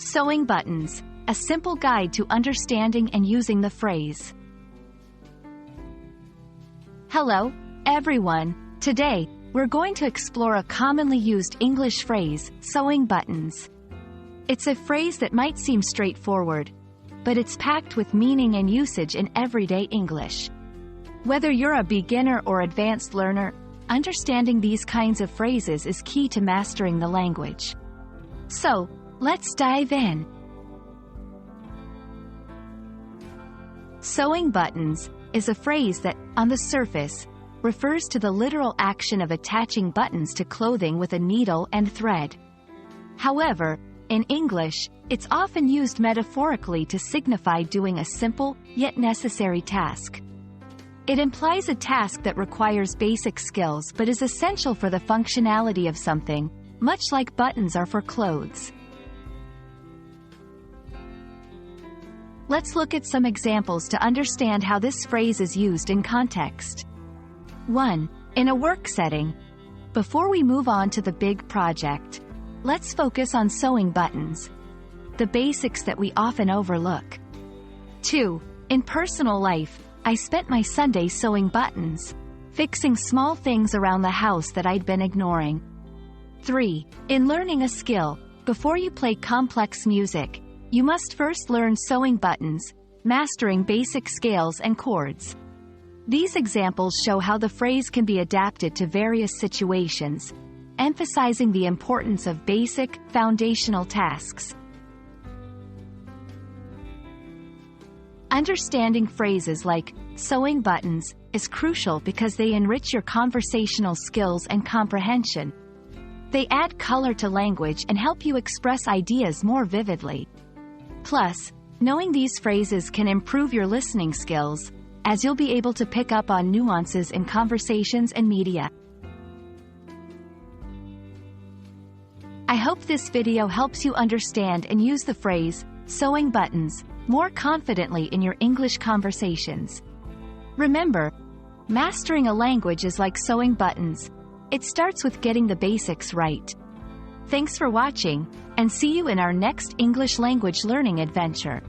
Sewing buttons, a simple guide to understanding and using the phrase. Hello, everyone. Today, we're going to explore a commonly used English phrase, sewing buttons. It's a phrase that might seem straightforward, but it's packed with meaning and usage in everyday English. Whether you're a beginner or advanced learner, understanding these kinds of phrases is key to mastering the language. So, let's dive in. Sewing buttons is a phrase that, on the surface, refers to the literal action of attaching buttons to clothing with a needle and thread. However, in English, it's often used metaphorically to signify doing a simple, yet necessary task. It implies a task that requires basic skills but is essential for the functionality of something, much like buttons are for clothes. Let's look at some examples to understand how this phrase is used in context. 1. In a work setting. Before we move on to the big project, let's focus on sewing buttons, the basics that we often overlook. 2. In personal life, I spent my Sunday sewing buttons, fixing small things around the house that I'd been ignoring. 3. In learning a skill, before you play complex music, you must first learn sewing buttons, mastering basic scales and chords. These examples show how the phrase can be adapted to various situations, emphasizing the importance of basic, foundational tasks. Understanding phrases like sewing buttons is crucial because they enrich your conversational skills and comprehension. They add color to language and help you express ideas more vividly. Plus, knowing these phrases can improve your listening skills, as you'll be able to pick up on nuances in conversations and media. I hope this video helps you understand and use the phrase, sewing buttons, more confidently in your English conversations. Remember, mastering a language is like sewing buttons. It starts with getting the basics right. Thanks for watching, and see you in our next English language learning adventure.